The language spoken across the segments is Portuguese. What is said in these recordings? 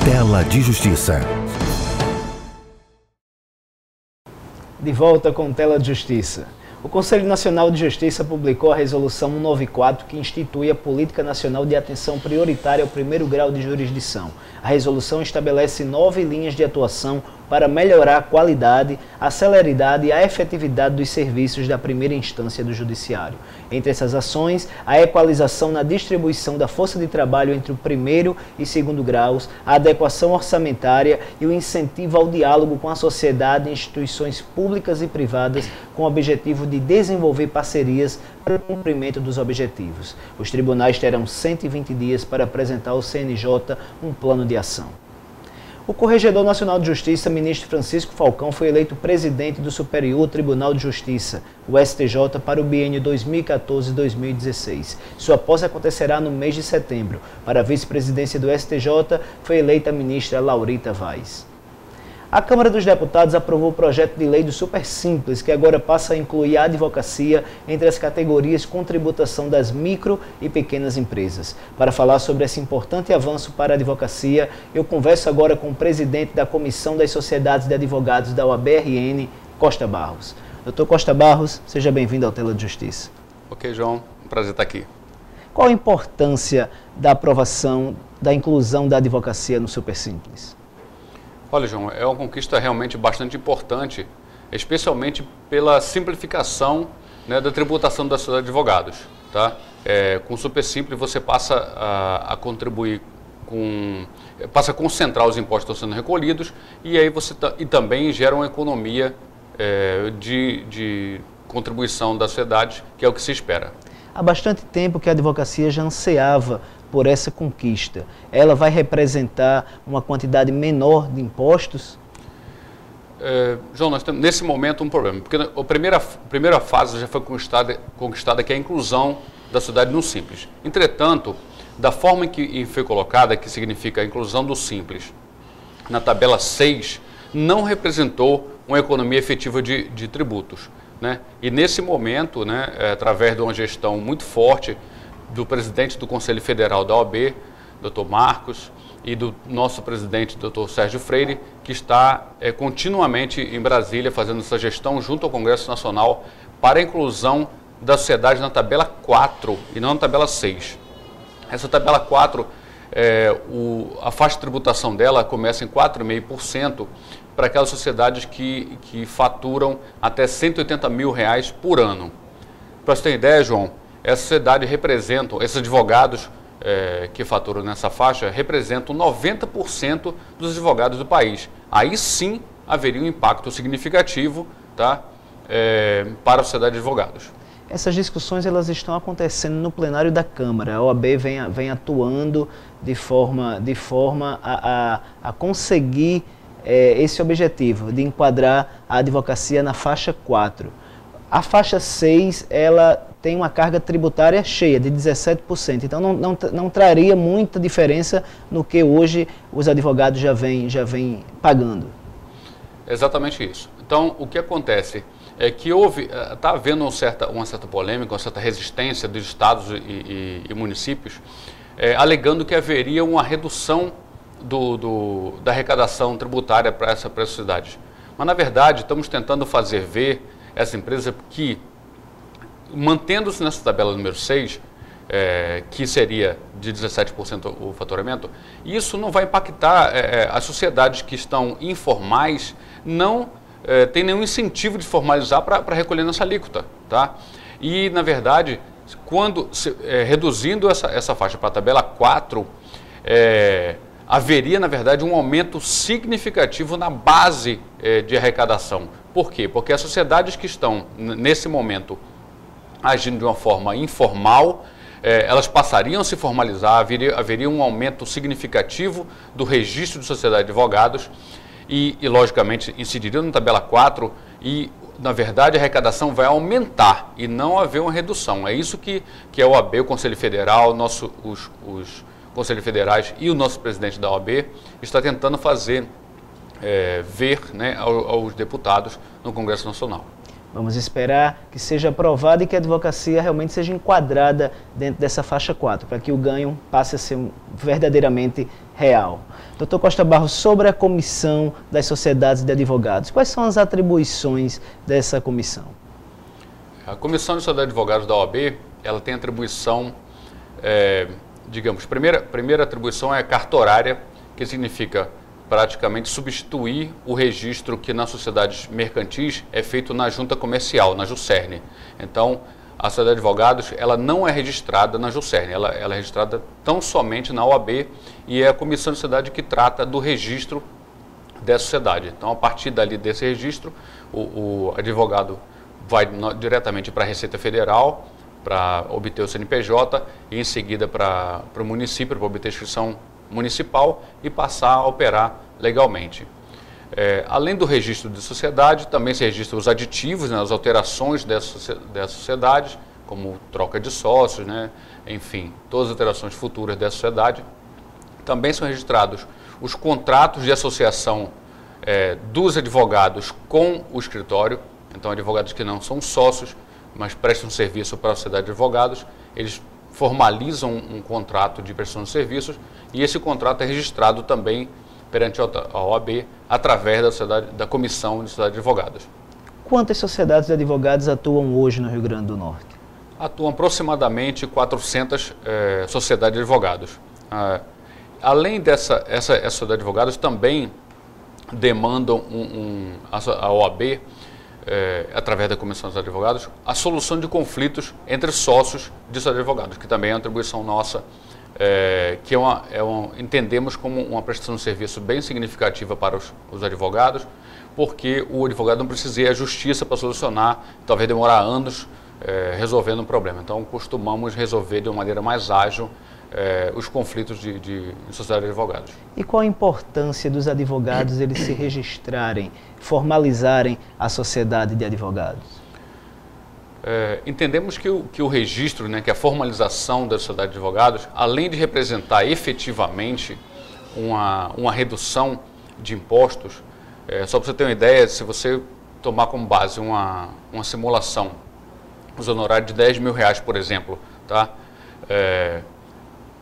Tela de Justiça. De volta com Tela de Justiça. O Conselho Nacional de Justiça publicou a Resolução 194, que institui a Política Nacional de Atenção Prioritária ao Primeiro Grau de Jurisdição. A resolução estabelece 9 linhas de atuação para melhorar a qualidade, a celeridade e a efetividade dos serviços da primeira instância do Judiciário. Entre essas ações, a equalização na distribuição da força de trabalho entre o primeiro e segundo graus, a adequação orçamentária e o incentivo ao diálogo com a sociedade e instituições públicas e privadas com o objetivo de desenvolver parcerias para o cumprimento dos objetivos. Os tribunais terão 120 dias para apresentar ao CNJ um plano de ação. O Corregedor Nacional de Justiça, ministro Francisco Falcão, foi eleito presidente do Superior Tribunal de Justiça, o STJ, para o biênio 2014-2016. Sua posse acontecerá no mês de setembro. Para a vice-presidência do STJ, foi eleita a ministra Laurita Vaz. A Câmara dos Deputados aprovou o projeto de lei do Super Simples, que agora passa a incluir a advocacia entre as categorias com tributação das micro e pequenas empresas. Para falar sobre esse importante avanço para a advocacia, eu converso agora com o presidente da Comissão das Sociedades de Advogados da OAB-RN, Costa Barros. Doutor Costa Barros, seja bem-vindo ao Tela de Justiça. Ok, João, um prazer estar aqui. Qual a importância da aprovação da inclusão da advocacia no Super Simples? Olha, João, é uma conquista realmente bastante importante, especialmente pela simplificação, né, da tributação das advogados. Tá? Com o Super Simples você passa a contribuir passa a concentrar os impostos que estão sendo recolhidos e aí e também gera uma economia de contribuição da sociedade, que é o que se espera. Há bastante tempo que a advocacia já ansiava por essa conquista. Ela vai representar uma quantidade menor de impostos? João, nós temos nesse momento um problema, porque a primeira fase já foi conquistada, que é a inclusão da sociedade no Simples. Entretanto, da forma em que foi colocada, que significa a inclusão do Simples, na tabela 6, não representou uma economia efetiva de tributos. Né? E nesse momento, né, através de uma gestão muito forte do presidente do Conselho Federal da OAB, Dr. Marcos, e do nosso presidente, Dr. Sérgio Freire, que está continuamente em Brasília fazendo essa gestão junto ao Congresso Nacional para a inclusão da sociedade na tabela 4 e não na tabela 6. Essa tabela 4, a faixa de tributação dela começa em 4,5% para aquelas sociedades que faturam até R$180 mil por ano. Para você ter ideia, João, essa sociedade representa, esses advogados que faturam nessa faixa, representam 90% dos advogados do país. Aí sim haveria um impacto significativo, tá, para a sociedade de advogados. Essas discussões elas estão acontecendo no plenário da Câmara. A OAB vem atuando de forma a conseguir esse objetivo de enquadrar a advocacia na faixa 4. A faixa 6, ela tem uma carga tributária cheia, de 17%. Então, não traria muita diferença no que hoje os advogados já vêm pagando. Exatamente isso. Então, o que acontece é que está havendo uma certa polêmica, uma certa resistência dos estados e municípios, alegando que haveria uma redução da arrecadação tributária para essa sociedade. Mas, na verdade, estamos tentando fazer ver essa empresa que, mantendo-se nessa tabela número 6, que seria de 17% o faturamento, isso não vai impactar as sociedades que estão informais, não tem nenhum incentivo de formalizar para recolher nessa alíquota. Tá? E, na verdade, reduzindo essa faixa para a tabela 4, haveria, na verdade, um aumento significativo na base de arrecadação. Por quê? Porque as sociedades que estão, nesse momento, agindo de uma forma informal, elas passariam a se formalizar, haveria um aumento significativo do registro de sociedade de advogados e logicamente, incidiriam na tabela 4 e, na verdade, a arrecadação vai aumentar e não haver uma redução. É isso que a OAB, o Conselho Federal, os Conselhos Federais e o nosso presidente da OAB está tentando fazer ver, né, aos deputados no Congresso Nacional. Vamos esperar que seja aprovada e que a advocacia realmente seja enquadrada dentro dessa faixa 4, para que o ganho passe a ser verdadeiramente real. Dr. Costa Barros, sobre a Comissão das Sociedades de Advogados, quais são as atribuições dessa comissão? A Comissão de Sociedades de Advogados da OAB, ela tem atribuição, digamos, primeira atribuição é cartorária, que significa praticamente substituir o registro que nas sociedades mercantis é feito na junta comercial, na JUSERN. Então, a Sociedade de Advogados, ela não é registrada na JUSERN, ela é registrada tão somente na OAB, e é a Comissão de Sociedade que trata do registro dessa sociedade. Então, a partir dali desse registro, o advogado vai diretamente para a Receita Federal para obter o CNPJ e em seguida para o município, para obter a inscrição municipal e passar a operar legalmente. Além do registro de sociedade, também se registram os aditivos, né, as alterações dessas sociedades, como troca de sócios, né, enfim, todas as alterações futuras dessa sociedade. Também são registrados os contratos de associação dos advogados com o escritório. Então, advogados que não são sócios, mas prestam serviço para a sociedade de advogados, eles formalizam um contrato de prestação de serviços e esse contrato é registrado também perante a OAB através da Comissão de Sociedade de Advogados. Quantas sociedades de advogados atuam hoje no Rio Grande do Norte? Atuam aproximadamente 400 sociedades de advogados. Além dessa sociedade de advogados, também demandam a OAB, através da Comissão dos Advogados, a solução de conflitos entre sócios de sociedade de advogados, que também é uma atribuição nossa, que entendemos como uma prestação de serviço bem significativa para os advogados, porque o advogado não precisa ir à justiça para solucionar, talvez demorar anos resolvendo um problema. Então, costumamos resolver de uma maneira mais ágil os conflitos em sociedade de advogados. E qual a importância dos advogados eles se registrarem, formalizarem a sociedade de advogados? Entendemos que o registro, né, que a formalização da sociedade de advogados, além de representar efetivamente uma redução de impostos, só para você ter uma ideia, se você tomar como base uma simulação, os honorários de R$10 mil, por exemplo, tá?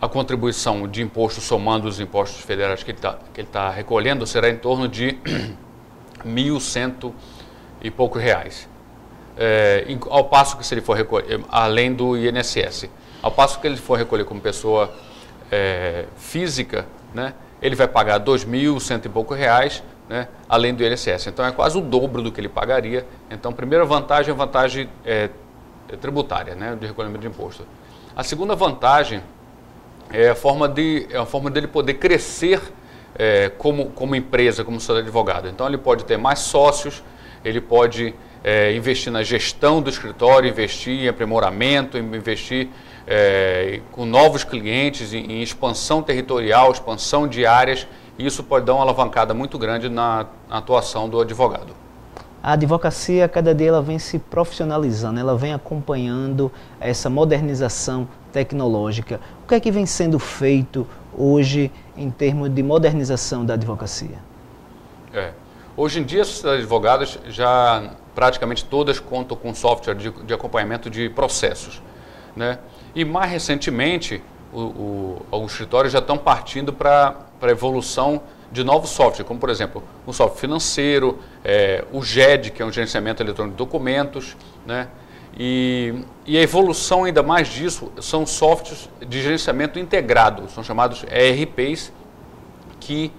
A contribuição de imposto somando os impostos federais que ele tá recolhendo será em torno de R$1.100 e poucos reais. Ao passo que se ele for recolher, além do INSS, ao passo que ele for recolher como pessoa física, né, ele vai pagar R$2.100 e poucos reais, né, além do INSS. Então é quase o dobro do que ele pagaria. Então, a primeira vantagem é a vantagem tributária, né, de recolhimento de imposto. A segunda vantagem é a forma dele poder crescer como empresa, como sociedade de advogado. Então, ele pode ter mais sócios, ele pode investir na gestão do escritório, investir em aprimoramento, investir com novos clientes, em expansão territorial, expansão de áreas, e isso pode dar uma alavancada muito grande na atuação do advogado. A advocacia, cada dia ela vem se profissionalizando, ela vem acompanhando essa modernização tecnológica. O que é que vem sendo feito hoje em termos de modernização da advocacia? Hoje em dia, as sociedades de advogados já praticamente todas contam com software de acompanhamento de processos, né? E mais recentemente, alguns escritórios já estão partindo para a evolução de novos softwares, como por exemplo, o software financeiro, o GED, que é um gerenciamento eletrônico de documentos, né? E a evolução ainda mais disso são softwares de gerenciamento integrado, são chamados ERPs, que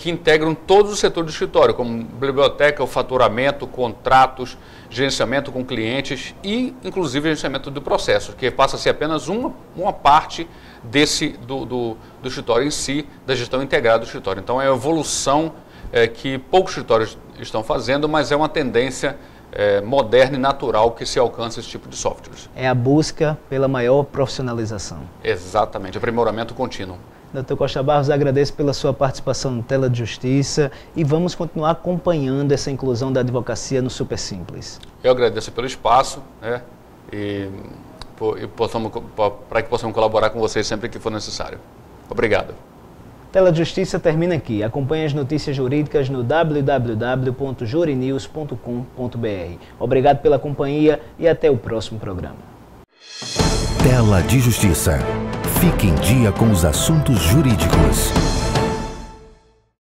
integram todos os setores do escritório, como biblioteca, o faturamento, contratos, gerenciamento com clientes e, inclusive, gerenciamento do processo, que passa a ser apenas uma parte do escritório em si, da gestão integrada do escritório. Então, é a evolução que poucos escritórios estão fazendo, mas é uma tendência moderna e natural que se alcança esse tipo de softwares. É a busca pela maior profissionalização. Exatamente, aprimoramento contínuo. Dr. Costa Barros, agradeço pela sua participação no Tela de Justiça e vamos continuar acompanhando essa inclusão da advocacia no Super Simples. Eu agradeço pelo espaço, né, para que possamos colaborar com vocês sempre que for necessário. Obrigado. Tela de Justiça termina aqui. Acompanhe as notícias jurídicas no www.jurinews.com.br. Obrigado pela companhia e até o próximo programa. Tela de Justiça. Fique em dia com os assuntos jurídicos.